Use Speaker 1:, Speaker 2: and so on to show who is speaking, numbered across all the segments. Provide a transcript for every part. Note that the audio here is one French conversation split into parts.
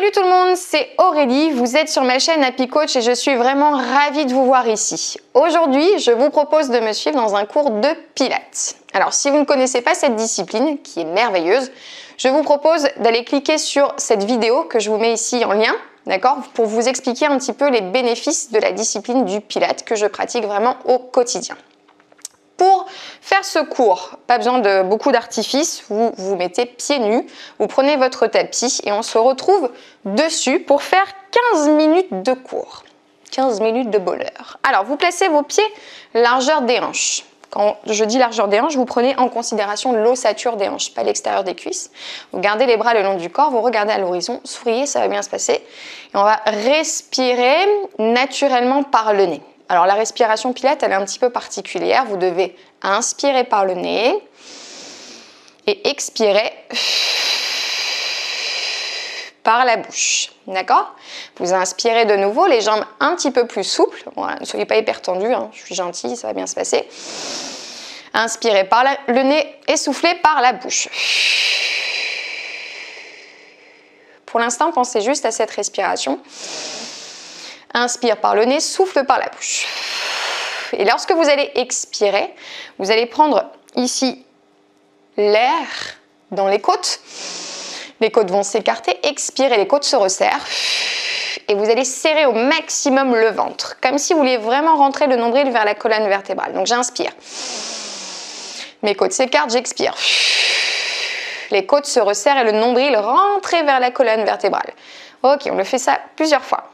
Speaker 1: Salut tout le monde, c'est Aurélie, vous êtes sur ma chaîne Happy Coach et je suis vraiment ravie de vous voir ici. Aujourd'hui, je vous propose de me suivre dans un cours de Pilates. Alors si vous ne connaissez pas cette discipline, qui est merveilleuse, je vous propose d'aller cliquer sur cette vidéo que je vous mets ici en lien, d'accord, pour vous expliquer un petit peu les bénéfices de la discipline du Pilates que je pratique vraiment au quotidien. Pour faire ce cours, pas besoin de beaucoup d'artifices, vous vous mettez pieds nus, vous prenez votre tapis et on se retrouve dessus pour faire 15 minutes de cours. 15 minutes de bonheur. Alors, vous placez vos pieds largeur des hanches. Quand je dis largeur des hanches, vous prenez en considération l'ossature des hanches, pas l'extérieur des cuisses. Vous gardez les bras le long du corps, vous regardez à l'horizon, souriez, ça va bien se passer. Et on va respirer naturellement par le nez. Alors la respiration Pilates, elle est un petit peu particulière. Vous devez inspirer par le nez et expirer par la bouche. D'accord? Vous inspirez de nouveau, les jambes un petit peu plus souples. Voilà, ne soyez pas hyper tendus, hein. Je suis gentille, ça va bien se passer. Inspirez par le nez et soufflez par la bouche. Pour l'instant, pensez juste à cette respiration. Inspire par le nez, souffle par la bouche. Et lorsque vous allez expirer, vous allez prendre ici l'air dans les côtes. Les côtes vont s'écarter, expirez, les côtes se resserrent. Et vous allez serrer au maximum le ventre, comme si vous vouliez vraiment rentrer le nombril vers la colonne vertébrale. Donc j'inspire. Mes côtes s'écartent, j'expire. Les côtes se resserrent et le nombril rentre vers la colonne vertébrale. Ok, on le fait ça plusieurs fois.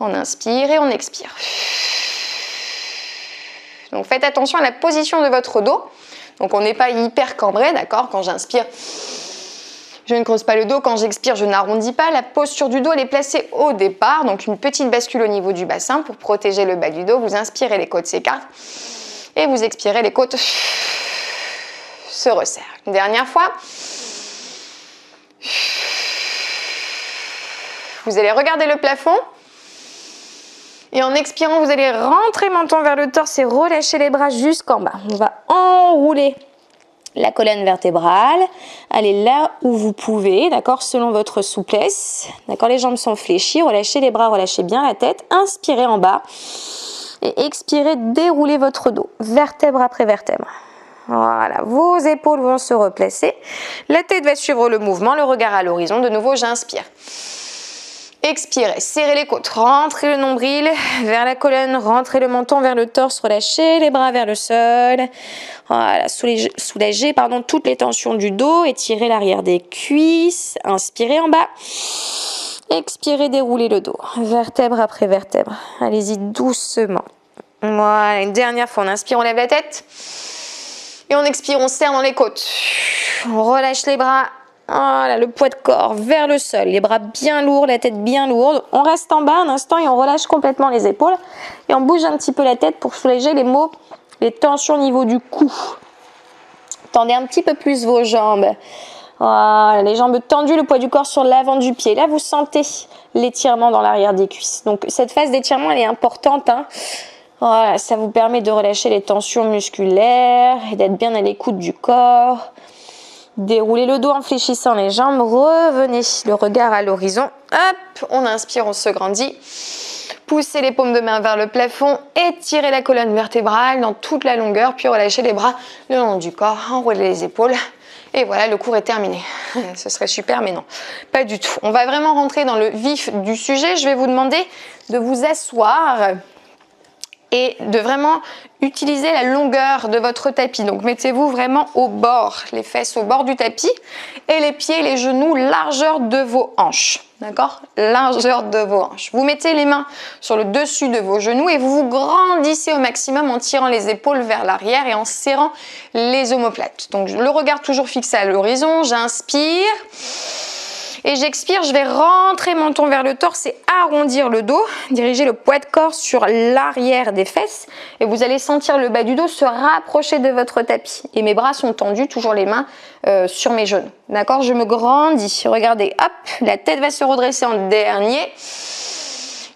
Speaker 1: On inspire et on expire. Donc faites attention à la position de votre dos. Donc on n'est pas hyper cambré, d'accord? Quand j'inspire, je ne creuse pas le dos. Quand j'expire, je n'arrondis pas. La posture du dos, elle est placée au départ. Donc une petite bascule au niveau du bassin pour protéger le bas du dos. Vous inspirez, les côtes s'écartent. Et vous expirez, les côtes se resserrent. Une dernière fois. Vous allez regarder le plafond. Et en expirant, vous allez rentrer menton vers le torse et relâcher les bras jusqu'en bas. On va enrouler la colonne vertébrale. Allez là où vous pouvez, d'accord, selon votre souplesse. D'accord, les jambes sont fléchies. Relâchez les bras, relâchez bien la tête. Inspirez en bas. Et expirez, déroulez votre dos, vertèbre après vertèbre. Voilà, vos épaules vont se replacer. La tête va suivre le mouvement, le regard à l'horizon. De nouveau, j'inspire. Expirez, serrez les côtes, rentrez le nombril vers la colonne, rentrez le menton vers le torse, relâchez les bras vers le sol. Voilà, soulagez toutes les tensions du dos, étirez l'arrière des cuisses, inspirez en bas. Expirez, déroulez le dos, vertèbre après vertèbre. Allez-y doucement. Voilà, une dernière fois, on inspire, on lève la tête. Et on expire, on serre dans les côtes. On relâche les bras. Voilà, le poids de corps vers le sol, les bras bien lourds, la tête bien lourde. On reste en bas un instant et on relâche complètement les épaules. Et on bouge un petit peu la tête pour soulager les tensions au niveau du cou. Tendez un petit peu plus vos jambes. Voilà, les jambes tendues, le poids du corps sur l'avant du pied. Là, vous sentez l'étirement dans l'arrière des cuisses. Donc, cette phase d'étirement, elle est importante, hein. Voilà, ça vous permet de relâcher les tensions musculaires et d'être bien à l'écoute du corps. Déroulez le dos en fléchissant les jambes, revenez le regard à l'horizon. Hop, on inspire, on se grandit. Poussez les paumes de main vers le plafond, étirez la colonne vertébrale dans toute la longueur, puis relâchez les bras le long du corps, enroulez les épaules. Et voilà, le cours est terminé. Ce serait super, mais non, pas du tout. On va vraiment rentrer dans le vif du sujet. Je vais vous demander de vous asseoir et de vraiment utiliser la longueur de votre tapis. Donc mettez-vous vraiment au bord, les fesses au bord du tapis et les pieds, les genoux, largeur de vos hanches. D'accord? Largeur de vos hanches. Vous mettez les mains sur le dessus de vos genoux et vous vous grandissez au maximum en tirant les épaules vers l'arrière et en serrant les omoplates. Donc le regard toujours fixé à l'horizon, j'inspire. Et j'expire, je vais rentrer menton vers le torse et arrondir le dos. Diriger le poids de corps sur l'arrière des fesses. Et vous allez sentir le bas du dos se rapprocher de votre tapis. Et mes bras sont tendus, toujours les mains sur mes genoux. D'accord? Je me grandis. Regardez, hop, la tête va se redresser en dernier.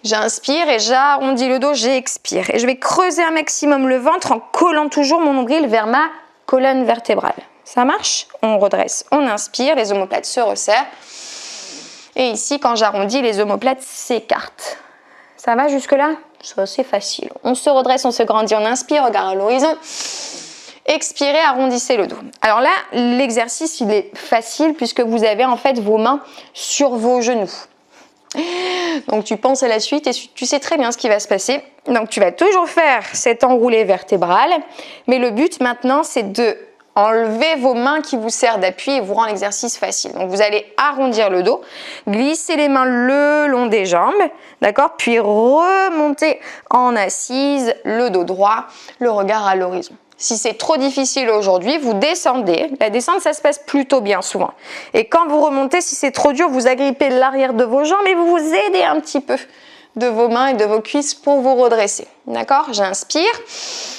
Speaker 1: J'inspire et j'arrondis le dos, j'expire. Et je vais creuser un maximum le ventre en collant toujours mon nombril vers ma colonne vertébrale. Ça marche? On redresse, on inspire, les omoplates se resserrent. Et ici, quand j'arrondis, les omoplates s'écartent. Ça va jusque-là? Ça, c'est facile. On se redresse, on se grandit, on inspire, regard à l'horizon. Expirez, arrondissez le dos. Alors là, l'exercice, il est facile puisque vous avez en fait vos mains sur vos genoux. Donc tu penses à la suite et tu sais très bien ce qui va se passer. Donc tu vas toujours faire cet enroulé vertébral, mais le but maintenant c'est de enlever vos mains qui vous servent d'appui et vous rend l'exercice facile. Donc vous allez arrondir le dos, glisser les mains le long des jambes, d'accord, puis remonter en assise, le dos droit, le regard à l'horizon. Si c'est trop difficile aujourd'hui, vous descendez. La descente, ça se passe plutôt bien souvent. Et quand vous remontez, si c'est trop dur, vous agrippez l'arrière de vos jambes et vous vous aidez un petit peu de vos mains et de vos cuisses pour vous redresser. D'accord? J'inspire,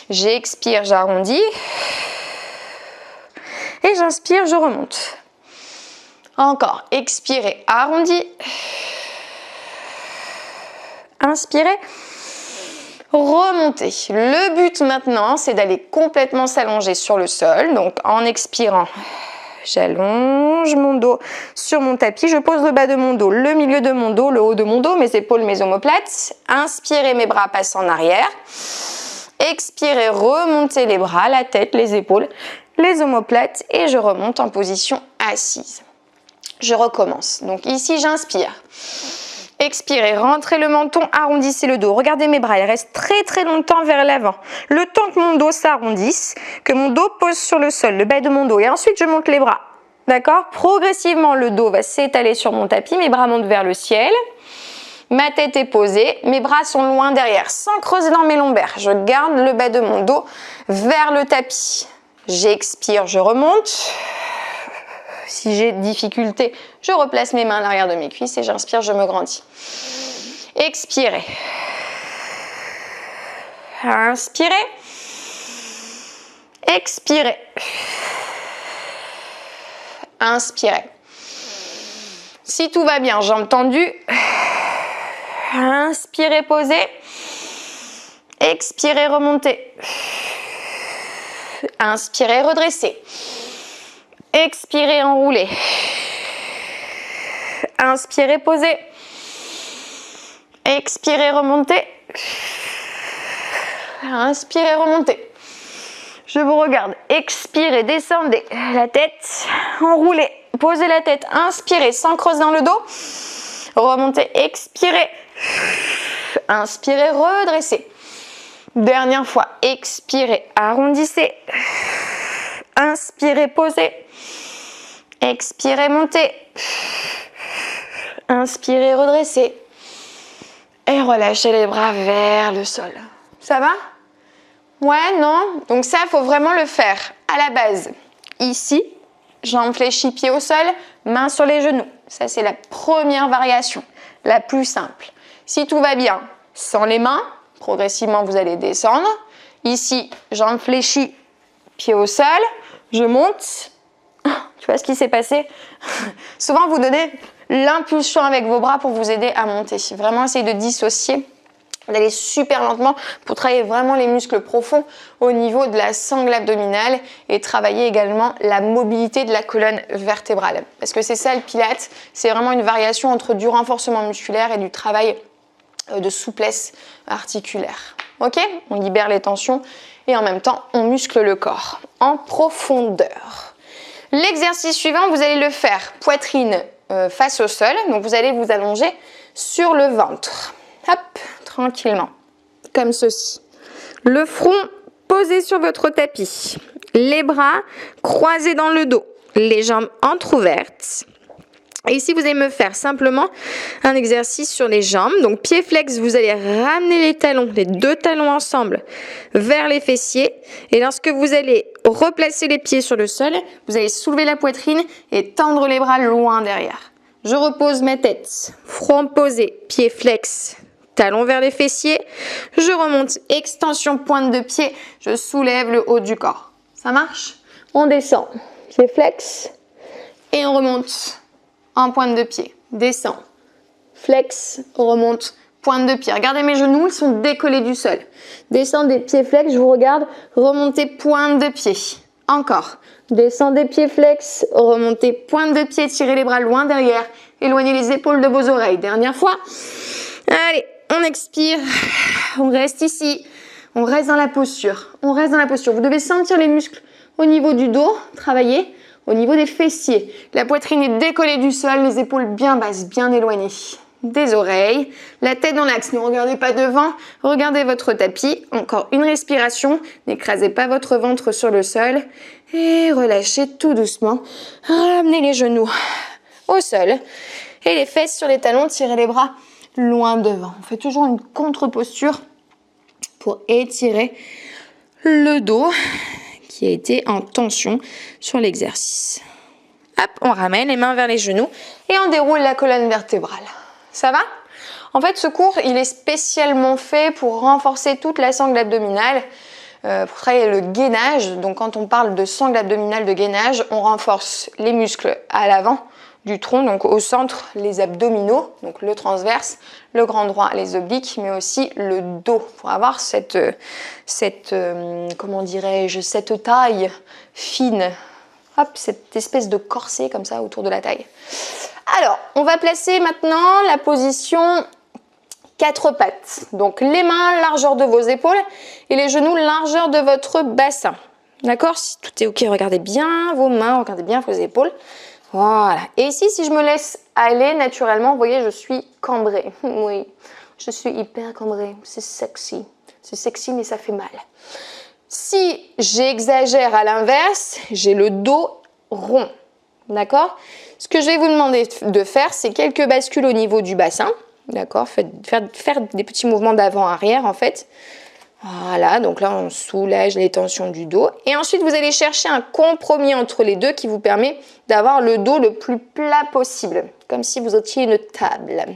Speaker 1: j'expire, j'arrondis. Et j'inspire, je remonte. Encore, expirez, arrondi. Inspirez. Remonter. Le but maintenant, c'est d'aller complètement s'allonger sur le sol. Donc, en expirant, j'allonge mon dos sur mon tapis. Je pose le bas de mon dos, le milieu de mon dos, le haut de mon dos, mes épaules, mes omoplates. Inspirez, mes bras passent en arrière. Expirez, remontez les bras, la tête, les épaules, les omoplates et je remonte en position assise. Je recommence. Donc ici, j'inspire. Expirez, rentrez le menton, arrondissez le dos. Regardez mes bras, ils restent très longtemps vers l'avant. Le temps que mon dos s'arrondisse, que mon dos pose sur le sol, le bas de mon dos. Et ensuite, je monte les bras. D'accord? Progressivement, le dos va s'étaler sur mon tapis. Mes bras montent vers le ciel. Ma tête est posée. Mes bras sont loin derrière, sans creuser dans mes lombaires. Je garde le bas de mon dos vers le tapis. J'expire, je remonte. Si j'ai difficulté, je replace mes mains à l'arrière de mes cuisses et j'inspire, je me grandis. Expirez. Inspirez. Expirez. Inspirez. Si tout va bien, jambes tendues. Inspirez, posez. Expirez, remontez. Inspirez, redressez. Expirez, enroulez. Inspirez, posez. Expirez, remontez. Inspirez, remontez. Je vous regarde. Expirez, descendez la tête. Enroulez. Posez la tête. Inspirez sans creuser dans le dos. Remontez. Expirez. Inspirez, redressez. Dernière fois. Expirez, arrondissez. Inspirez, posez. Expirez, montez. Inspirez, redressez. Et relâchez les bras vers le sol. Ça va? Ouais, non? Donc ça, il faut vraiment le faire à la base. Ici, jambes fléchies, pieds au sol, mains sur les genoux. Ça, c'est la première variation, la plus simple. Si tout va bien, sans les mains, progressivement, vous allez descendre. Ici, jambes fléchies, pieds au sol. Je monte. Tu vois ce qui s'est passé? Souvent, vous donnez l'impulsion avec vos bras pour vous aider à monter. Vraiment, essayez de dissocier, d'aller super lentement pour travailler vraiment les muscles profonds au niveau de la sangle abdominale et travailler également la mobilité de la colonne vertébrale. Parce que c'est ça le Pilates, c'est vraiment une variation entre du renforcement musculaire et du travail de souplesse articulaire. Ok? On libère les tensions et en même temps, on muscle le corps en profondeur. L'exercice suivant, vous allez le faire poitrine face au sol. Donc, vous allez vous allonger sur le ventre. Hop, tranquillement, comme ceci. Le front posé sur votre tapis. Les bras croisés dans le dos. Les jambes entrouvertes. Et ici, vous allez me faire simplement un exercice sur les jambes. Donc, pied flex, vous allez ramener les talons, les deux talons ensemble, vers les fessiers. Et lorsque vous allez replacer les pieds sur le sol, vous allez soulever la poitrine et tendre les bras loin derrière. Je repose ma tête, front posé, pied flex, talons vers les fessiers. Je remonte, extension pointe de pied, je soulève le haut du corps. Ça marche? On descend, pied flex et on remonte. En pointe de pied, descend, flex, remonte, pointe de pied. Regardez mes genoux, ils sont décollés du sol. Descendez, pied flex, je vous regarde, remontez, pointe de pied. Encore, descendez, pied flex, remontez, pointe de pied, tirez les bras loin derrière Éloignez les épaules de vos oreilles. Dernière fois. Allez, on expire. On reste ici. On reste dans la posture. On reste dans la posture. Vous devez sentir les muscles au niveau du dos, travailler au niveau des fessiers. La poitrine est décollée du sol, les épaules bien basses, bien éloignées des oreilles. La tête dans l'axe. Ne regardez pas devant, regardez votre tapis. Encore une respiration. N'écrasez pas votre ventre sur le sol. Et relâchez tout doucement. Ramenez les genoux au sol. Et les fesses sur les talons, tirez les bras loin devant. On fait toujours une contre-posture pour étirer le dos qui a été en tension sur l'exercice. Hop, on ramène les mains vers les genoux et on déroule la colonne vertébrale. Ça va? En fait, ce cours, il est spécialement fait pour renforcer toute la sangle abdominale, pour travailler le gainage. Donc, quand on parle de sangle abdominale, de gainage, on renforce les muscles à l'avant du tronc, donc au centre, les abdominaux, donc le transverse, le grand droit, les obliques, mais aussi le dos, pour avoir cette comment dirais-je, cette taille fine, hop, cette espèce de corset comme ça autour de la taille. Alors, on va placer maintenant la position 4 pattes. Donc, les mains, largeur de vos épaules et les genoux, largeur de votre bassin. D'accord? Si tout est OK, regardez bien vos mains, regardez bien vos épaules. Voilà. Et ici, si je me laisse aller naturellement, vous voyez, je suis cambrée. Oui, je suis hyper cambrée. C'est sexy. C'est sexy, mais ça fait mal. Si j'exagère à l'inverse, j'ai le dos rond. D'accord? Ce que je vais vous demander de faire, c'est quelques bascules au niveau du bassin. D'accord? Faire des petits mouvements d'avant-arrière, en fait. Voilà, donc là, on soulage les tensions du dos. Et ensuite, vous allez chercher un compromis entre les deux qui vous permet d'avoir le dos le plus plat possible, comme si vous étiez une table.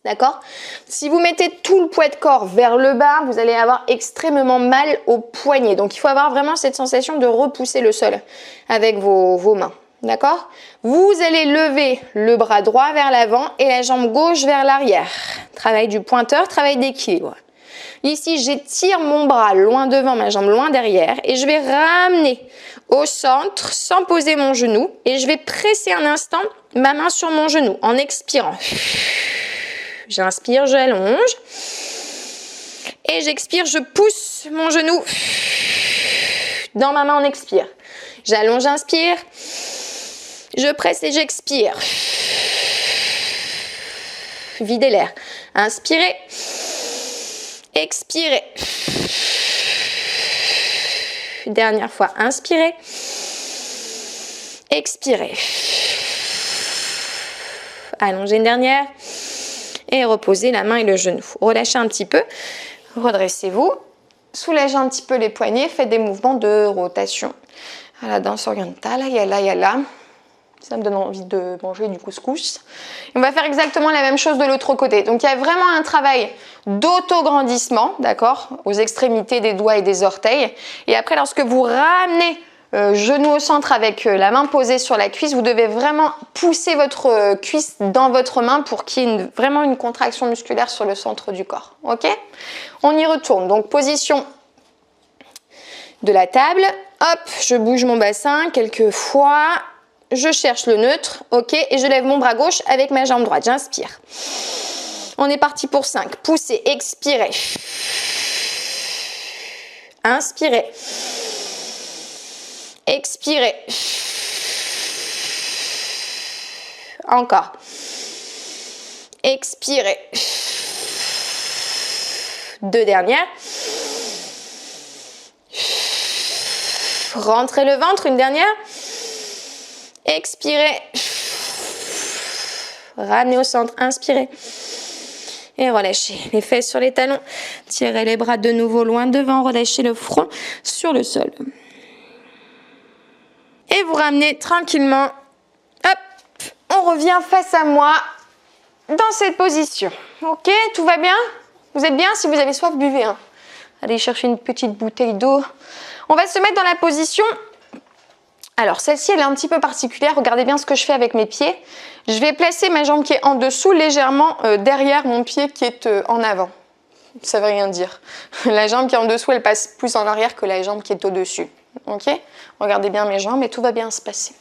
Speaker 1: D'accord? Si vous mettez tout le poids de corps vers le bas, vous allez avoir extrêmement mal aux poignets. Donc, il faut avoir vraiment cette sensation de repousser le sol avec vos mains. D'accord? Vous allez lever le bras droit vers l'avant et la jambe gauche vers l'arrière. Travail du pointeur, travail d'équilibre. Ici, j'étire mon bras loin devant, ma jambe loin derrière et je vais ramener au centre sans poser mon genou et je vais presser un instant ma main sur mon genou en expirant. J'inspire, j'allonge et j'expire, je pousse mon genou dans ma main, on expire. J'allonge, j'inspire, je presse et j'expire. Videz l'air. Inspirez. Expirez. Dernière fois, inspirez. Expirez. Allongez une dernière. Et reposez la main et le genou. Relâchez un petit peu. Redressez-vous. Soulagez un petit peu les poignets. Faites des mouvements de rotation. À la danse orientale. Yala, yala. Ça me donne envie de manger du couscous. Et on va faire exactement la même chose de l'autre côté. Donc, il y a vraiment un travail d'autograndissement, d'accord, aux extrémités des doigts et des orteils. Et après, lorsque vous ramenez genou au centre avec la main posée sur la cuisse, vous devez vraiment pousser votre cuisse dans votre main pour qu'il y ait vraiment une contraction musculaire sur le centre du corps. OK? On y retourne. Donc, position de la table. Hop, je bouge mon bassin quelques fois. Je cherche le neutre, ok, et je lève mon bras gauche avec ma jambe droite. J'inspire. On est parti pour 5. Poussez, expirez. Inspirez. Expirez. Encore. Expirez. 2 dernières. Rentrez le ventre, une dernière. Expirez. Ramenez au centre. Inspirez. Et relâchez les fesses sur les talons. Tirez les bras de nouveau loin devant. Relâchez le front sur le sol. Et vous ramenez tranquillement. Hop. On revient face à moi dans cette position. Ok, tout va bien? Vous êtes bien? Si vous avez soif, buvez un. Allez chercher une petite bouteille d'eau. On va se mettre dans la position. Alors, celle-ci, elle est un petit peu particulière. Regardez bien ce que je fais avec mes pieds. Je vais placer ma jambe qui est en dessous, légèrement derrière mon pied qui est en avant. Ça ne veut rien dire. La jambe qui est en dessous, elle passe plus en arrière que la jambe qui est au-dessus. Ok? Regardez bien mes jambes et tout va bien se passer.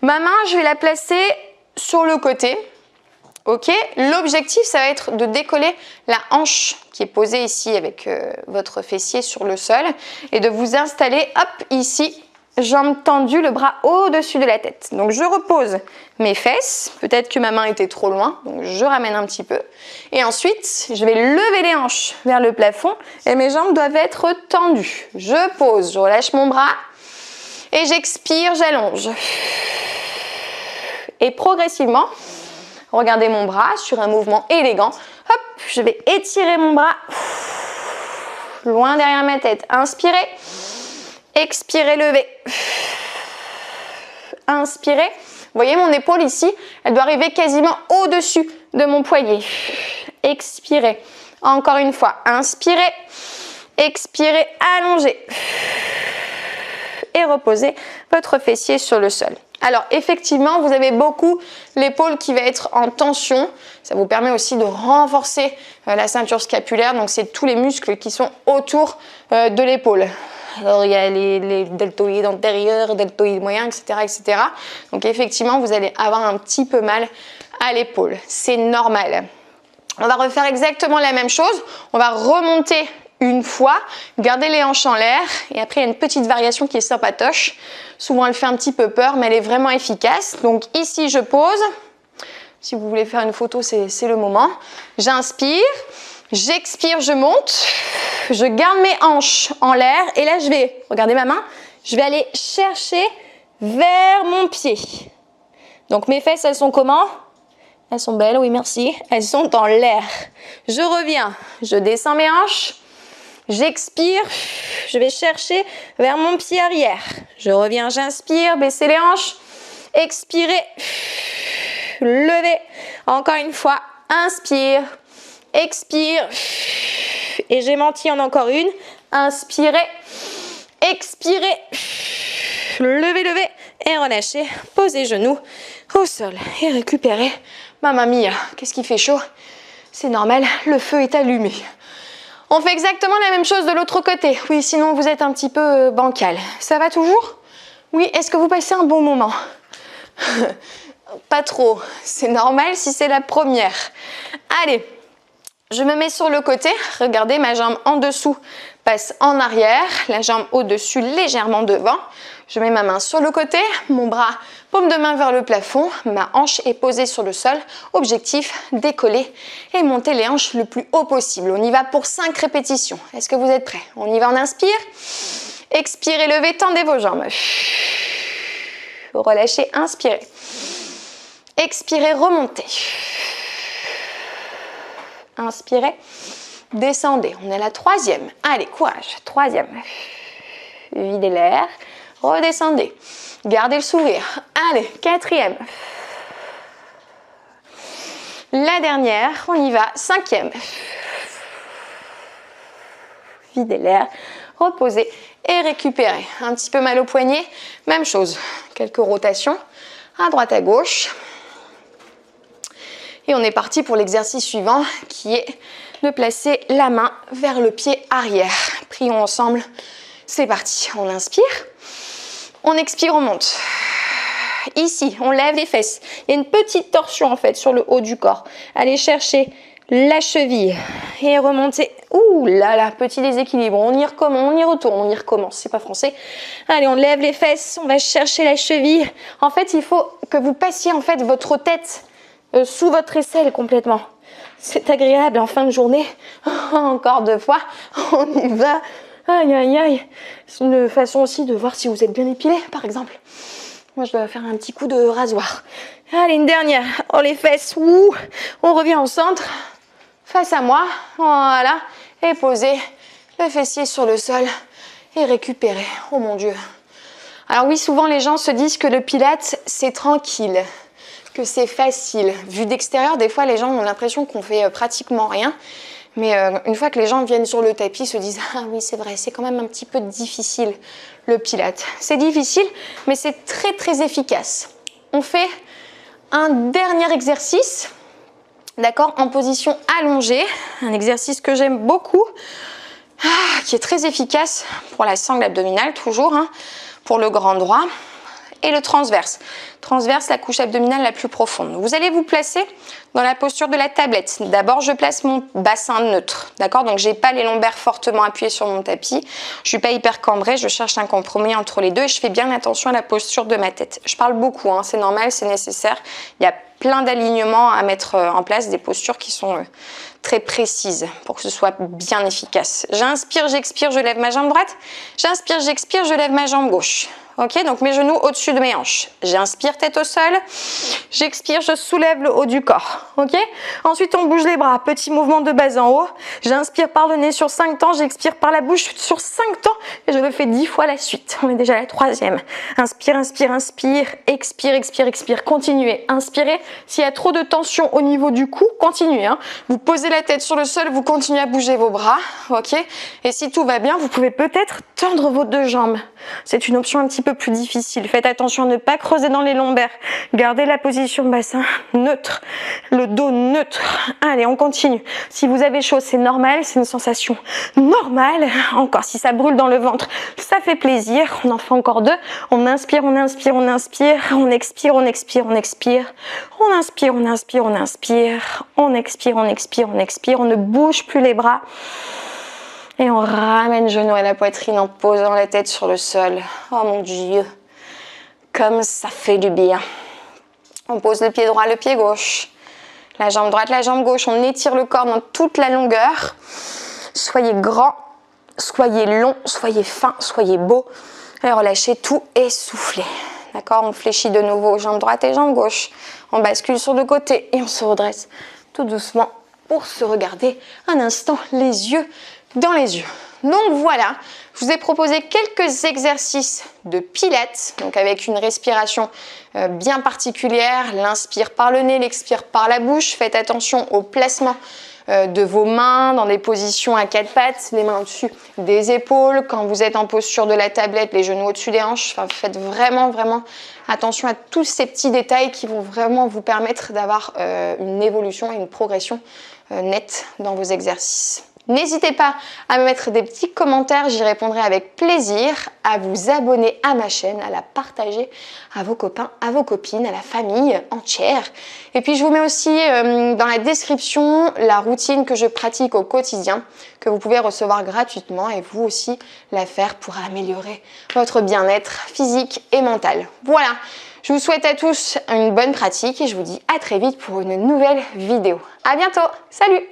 Speaker 1: Ma main, je vais la placer sur le côté. Ok, l'objectif, ça va être de décoller la hanche qui est posée ici avec votre fessier sur le sol et de vous installer, hop, ici, jambes tendues, le bras au-dessus de la tête. Donc, je repose mes fesses. Peut-être que ma main était trop loin, donc je ramène un petit peu. Et ensuite, je vais lever les hanches vers le plafond et mes jambes doivent être tendues. Je pose, je relâche mon bras et j'expire, j'allonge. Et progressivement, regardez mon bras sur un mouvement élégant. Hop, je vais étirer mon bras loin derrière ma tête. Inspirez, expirez, levez. Inspirez. Vous voyez mon épaule ici, elle doit arriver quasiment au-dessus de mon poignet. Expirez. Encore une fois, inspirez, expirez, allongez. Et reposez votre fessier sur le sol. Alors effectivement, vous avez beaucoup l'épaule qui va être en tension. Ça vous permet aussi de renforcer la ceinture scapulaire. Donc c'est tous les muscles qui sont autour de l'épaule. Alors il y a les deltoïdes antérieurs, deltoïdes moyens, etc., etc. Donc effectivement, vous allez avoir un petit peu mal à l'épaule. C'est normal. On va refaire exactement la même chose. On va remonter une fois, garder les hanches en l'air et après il y a une petite variation qui est sympatoche. Souvent elle fait un petit peu peur mais elle est vraiment efficace. Donc ici je pose, si vous voulez faire une photo c'est le moment. J'inspire, j'expire, je monte, je garde mes hanches en l'air et là je vais, regardez ma main, je vais aller chercher vers mon pied. Donc mes fesses elles sont comment ? Elles sont belles, oui merci, elles sont dans l'air. Je reviens, je descends mes hanches. J'expire, je vais chercher vers mon pied arrière. Je reviens, j'inspire, baissez les hanches. Expirez, levez. Encore une fois, inspire, expire. Et j'ai menti en encore une. Inspirez, expirez, levez, levez et relâchez. Posez genoux au sol et récupérez. Mamma mia, qu'est-ce qui fait chaud? C'est normal, le feu est allumé. On fait exactement la même chose de l'autre côté. Oui, sinon vous êtes un petit peu bancal. Ça va toujours? Oui, est-ce que vous passez un bon moment? Pas trop. C'est normal si c'est la première. Allez, je me mets sur le côté. Regardez, ma jambe en dessous passe en arrière. La jambe au-dessus légèrement devant. Je mets ma main sur le côté, mon bras, paume de main vers le plafond, ma hanche est posée sur le sol. Objectif, décoller et monter les hanches le plus haut possible. On y va pour 5 répétitions. Est-ce que vous êtes prêts? On y va, on inspire. Expirez, levez, tendez vos jambes. Relâchez, inspirez. Expirez, remontez. Inspirez, descendez. On est à la 3e. Allez, courage. 3e. Videz l'air. Redescendez. Gardez le sourire. Allez, 4e. La dernière, on y va. 5e. Videz l'air. Reposez et récupérez. Un petit peu mal au poignet. Même chose. Quelques rotations à droite, à gauche. Et on est parti pour l'exercice suivant qui est de placer la main vers le pied arrière. Prions ensemble. C'est parti. On inspire. On expire, on monte. Ici, on lève les fesses. Il y a une petite torsion en fait sur le haut du corps. Allez chercher la cheville et remonter. Ouh là là, petit déséquilibre. On y recommence, on y retourne, on y recommence. C'est pas français. Allez, on lève les fesses, on va chercher la cheville. En fait, il faut que vous passiez en fait votre tête sous votre aisselle complètement. C'est agréable en fin de journée. Encore 2 fois. On y va. Aïe, aïe, aïe. C'est une façon aussi de voir si vous êtes bien épilé, par exemple. Moi, je dois faire un petit coup de rasoir. Allez, une dernière. Oh, les fesses. Ouh. On revient au centre. Face à moi. Voilà. Et posez le fessier sur le sol. Et récupérez. Oh mon Dieu. Alors oui, souvent, les gens se disent que le Pilates, c'est tranquille. Que c'est facile. Vu d'extérieur, des fois, les gens ont l'impression qu'on fait pratiquement rien. Mais une fois que les gens viennent sur le tapis, ils se disent « Ah oui, c'est vrai, c'est quand même un petit peu difficile, le Pilates. » C'est difficile, mais c'est très, très efficace. On fait un dernier exercice, d'accord, en position allongée. Un exercice que j'aime beaucoup, qui est très efficace pour la sangle abdominale, toujours, hein, pour le grand droit. et le transverse. Transverse, la couche abdominale la plus profonde. Vous allez vous placer dans la posture de la tablette. D'abord, je place mon bassin neutre, d'accord? Donc, j'ai pas les lombaires fortement appuyés sur mon tapis. Je suis pas hyper cambrée, je cherche un compromis entre les deux et je fais bien attention à la posture de ma tête. Je parle beaucoup, hein, c'est normal, c'est nécessaire. Il y a plein d'alignements à mettre en place, des postures qui sont très précises pour que ce soit bien efficace. J'inspire, j'expire, je lève ma jambe droite. J'inspire, j'expire, je lève ma jambe gauche. Ok, donc mes genoux au-dessus de mes hanches. J'inspire, tête au sol. J'expire, je soulève le haut du corps. Ok, ensuite on bouge les bras. Petit mouvement de bas en haut. J'inspire par le nez sur 5 temps. J'expire par la bouche sur 5 temps. Et je le fais 10 fois la suite. On est déjà à la 3e. Inspire, inspire, inspire. Expire, expire, expire. Continuez. Inspirez. S'il y a trop de tension au niveau du cou, continuez. Hein. Vous posez la tête sur le sol. Vous continuez à bouger vos bras. Ok, et si tout va bien, vous pouvez peut-être tendre vos 2 jambes. C'est une option un petit peu plus difficile. Faites attention à ne pas creuser dans les lombaires. Gardez la position bassin neutre, le dos neutre. Allez, on continue. Si vous avez chaud, c'est normal, c'est une sensation normale. Encore, si ça brûle dans le ventre, ça fait plaisir. On en fait encore 2. On inspire, on inspire, on inspire. On expire, on expire, on expire. On inspire, on inspire, on inspire. On expire, on expire, on expire. On ne bouge plus les bras. Et on ramène genou à la poitrine en posant la tête sur le sol. Oh mon Dieu, comme ça fait du bien. On pose le pied droit, le pied gauche. La jambe droite, la jambe gauche. On étire le corps dans toute la longueur. Soyez grand, soyez long, soyez fin, soyez beau. Et relâchez tout et soufflez. D'accord? On fléchit de nouveau, jambe droite et jambe gauche. On bascule sur le côté et on se redresse tout doucement pour se regarder un instant les yeux dans les yeux. Donc voilà, je vous ai proposé quelques exercices de pilates, donc avec une respiration bien particulière. L'inspire par le nez, l'expire par la bouche. Faites attention au placement de vos mains dans des positions à 4 pattes, les mains au-dessus des épaules. Quand vous êtes en posture de la tablette, les genoux au-dessus des hanches. Enfin, faites vraiment attention à tous ces petits détails qui vont vraiment vous permettre d'avoir une évolution et une progression nette dans vos exercices. N'hésitez pas à me mettre des petits commentaires, j'y répondrai avec plaisir, à vous abonner à ma chaîne, à la partager à vos copains, à vos copines, à la famille entière. Et puis je vous mets aussi dans la description la routine que je pratique au quotidien, que vous pouvez recevoir gratuitement et vous aussi la faire pour améliorer votre bien-être physique et mental. Voilà, je vous souhaite à tous une bonne pratique et je vous dis à très vite pour une nouvelle vidéo. À bientôt, salut!